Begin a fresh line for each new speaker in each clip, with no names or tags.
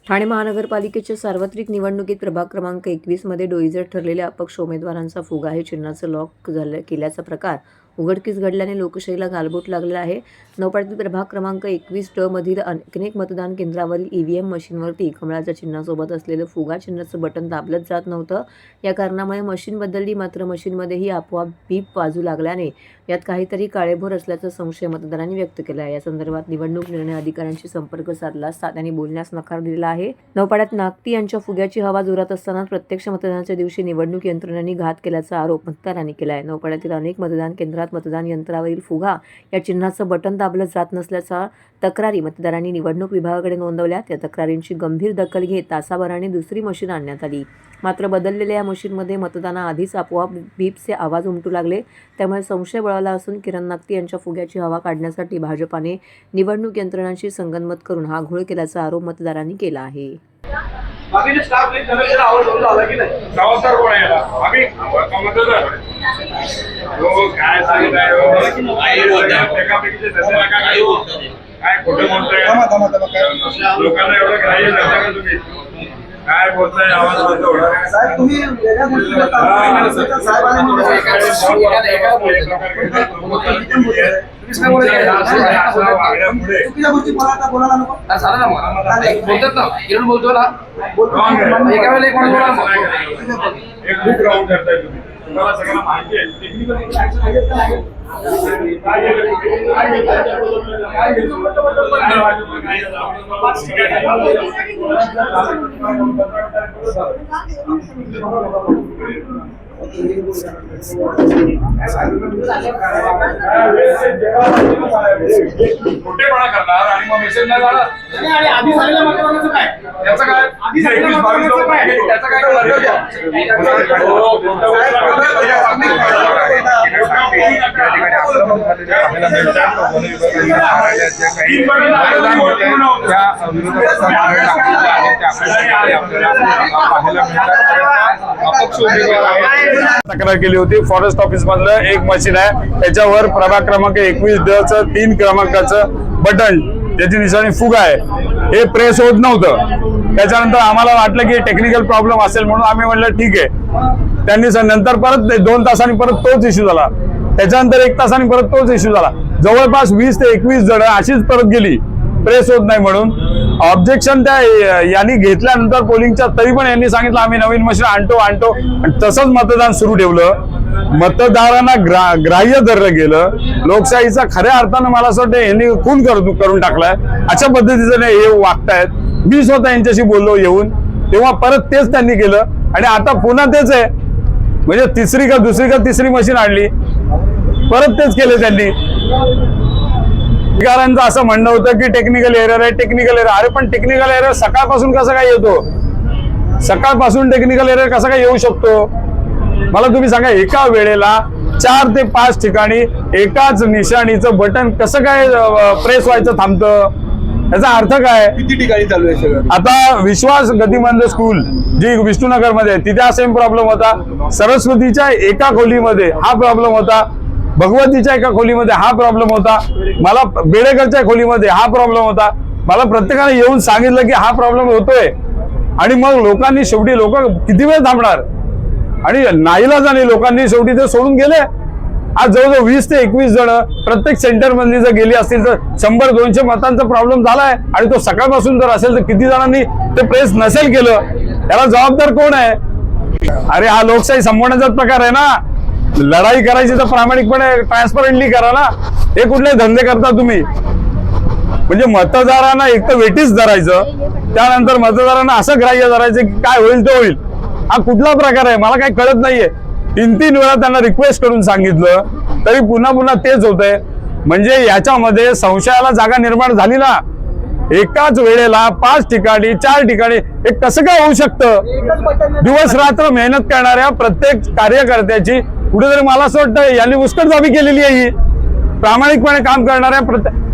ठाणे महानगरपालिकेच्या सार्वत्रिक निवडणुकीत प्रभाग क्रमांक 21 मध्ये डोईजर ठरलेल्या अपक्ष उमेदवारांचा फुगा हे चिन्हाचं लॉक केल्याचा प्रकार उघडकीस घडल्याने लोकशाहीला गालबोट लागलेला आहे। नौपाड्यातील प्रभाग क्रमांक 21 ड मधील अनेक मतदान केंद्रावरील ईव्हीएम मशीनवरती कमळाच्या चिन्हासोबत असलेलं फुगा चिन्हाचं बटन दाबलंच जात नव्हतं। या कारणामुळे मशीन बदलली, मात्र मशीनमध्येही आपोआप बीप वाजू लागल्याने यात काहीतरी काळेभोर असल्याचा संशय मतदारांनी व्यक्त केला आहे। या संदर्भात निवडणूक निर्णय अधिकाऱ्यांशी संपर्क साधला असता त्यांनी बोलण्यास नकार दिला आहे। नौपाड्यात नागती यांच्या फुग्याची हवा जोरात असताना प्रत्यक्ष मतदानाच्या दिवशी निवडणूक यंत्रणेने घात केल्याचा आरोप मतदारांनी केला आहे। नौपाड्यातील अनेक मतदान केंद्रात मतदान यंत्रावरील फुगा या चिन्हाचं बटन दाबलं जात नसल्याचा तक्रारी मतदारांनी निवडणूक विभागाकडे नोंदवल्या। त्या तक्रारींची गंभीर दखल घेत तासाभराने दुसरी मशीन आणण्यात आली, मात्र बदललेल्या या मशीनमध्ये मतदानाआधीच आपोआप बीपचे आवाज उमटू लागले। त्यामुळे संशय बळावला असून किरण नागती यांच्या फुग्याची हवा काढण्यासाठी भाजपाने निवडणूक यंत्रणांशी संगनमत करून हा घोळ केल्याचा आरोप मतदारांनी केला आहे।
बाकीचे स्टाफ नाही त्याला जरा आवाज होऊन आला की नाही
जबाबदार कोण आहे याला? आम्ही मतदार हो काय सांगितलं काय खोटं बोलतोय लोकांना एवढं ग्राह्य धरता का तुम्ही? काय बोलताय? आवाज बंद
साहेब तुम्ही वेगळ्या गोष्टीला साहेब आले म्हणून चुकीच्या गोष्टी बोलायला नको
बोलतात ना किरण बोलतो ना एका वेळेला एक माणूस बोला
एक खूप राऊंड करताय तुम्ही, तुम्हाला सगळ्यांना माहिती आहे टेक्निकल खोटेपणा करणार आणि मग मेसेज नाही जाणार
आणि आधी झालेल्या मतदानाचं काय?
त्याचं काय?
आधी झालेल्या मतदानाचं काय?
त्याचं काय
तक्रार केली होती। फॉरेस्ट ऑफिस मधलं एक मशीन आहे, त्याच्यावर प्रभाग क्रमांक 21 3 क्रमांकाचं बटन ज्याची निशाणी फुगा आहे हे प्रेस होत नव्हतं। त्याच्यानंतर आम्हाला वाटलं की टेक्निकल प्रॉब्लेम असेल म्हणून आम्ही म्हटलं ठीक आहे। त्यांनी नंतर परत 2 तासांनी परत तोच इश्यू झाला, त्याच्यानंतर 1 तासांनी परत तोच इश्यू झाला। जवळपास 20 ते 21 जण अशीच परत गेली प्रेस होत नाही म्हणून। ऑब्जेक्शन त्या यांनी घेतल्यानंतर पोलिंगच्या तरी पण यांनी सांगितलं आम्ही नवीन मशीन आणतो आणि तसंच मतदान सुरू ठेवलं। मतदारांना ग्राह्य धरलं गेलं। लोकशाहीचा खऱ्या अर्थानं मला असं वाटतं यांनी खून करून टाकलाय। अशा पद्धतीचं हे वागतायत। मी स्वतः यांच्याशी बोललो येऊन, तेव्हा परत तेच त्यांनी केलं आणि आता पुन्हा तेच आहे। म्हणजे दुसरी का तिसरी मशीन आणली, परत तेच केलं त्यांनी। अधिकाऱ्यांचं असं म्हणणं होतं की टेक्निकल एरर आहे, टेक्निकल एरर। अरे पण टेक्निकल एरर सकाळपासून कसं काय येतो? सकाळपासून टेक्निकल एरर कसा काय येऊ शकतो? मला तुम्ही सांगा, एका वेळेला 4 ते 5 ठिकाणी एकाच निशाणीचं बटन कसं काय प्रेस व्हायचं थांबतं? याचा अर्थ काय?
किती ठिकाणी चालू आहे सगळं?
आता विश्वास गतिमंद स्कूल जी विष्णुनगर मध्ये तिथे हा सेम प्रॉब्लेम होता। सरस्वतीच्या एका खोलीमध्ये हा प्रॉब्लेम होता, भगवतीच्या एका खोलीमध्ये हा प्रॉब्लेम होता, मला बेडेकरच्या खोलीमध्ये हा प्रॉब्लेम होता। मला प्रत्येकाने येऊन सांगितलं की हा प्रॉब्लेम होतोय आणि मग लोकांनी शेवटी किती वेळ थांबणार आणि नाईलाजाने लोकांनी शेवटी ते सोडून गेले। आज जवळजवळ 20 ते 21 जण प्रत्येक सेंटर मधली जर गेली असतील तर 100-200 मतांचा प्रॉब्लेम झालाय आणि तो सकाळपासून जर असेल तर किती जणांनी ते प्रेस नसेल केलं? याला जबाबदार कोण आहे? अरे हा लोकशाही संपवण्याचाच प्रकार आहे ना। लढाई करायची तर प्रामाणिकपणे ट्रान्सपरंटली करा ना। हे कुठले धंदे करता तुम्ही? म्हणजे मतदारांना एक तर वेटीच धरायचं, त्यानंतर मतदारांना असं ग्राह्य धरायचं की काय होईल ते होईल। हा कुठला प्रकार आहे? मला काही कळत नाहीये। 3 वेळा त्यांना रिक्वेस्ट करून सांगितलं तरी पुन्हा तेच होतंय। म्हणजे याच्यामध्ये संशयाला जागा निर्माण झाली ना। एकाच वेळेला 5 ठिकाणी 4 ठिकाणी हे कसं काय होऊ शकतं? दिवस रात्र मेहनत करणाऱ्या प्रत्येक कार्यकर्त्याची कुठेतरी मला असं वाटतं यांनी मुस्कटदाबी केलेली आहे। ही प्रामाणिकपणे काम करणाऱ्या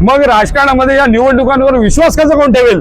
मग राजकारणामध्ये या निवडणुकांवर विश्वास कसा कोण ठेवेल?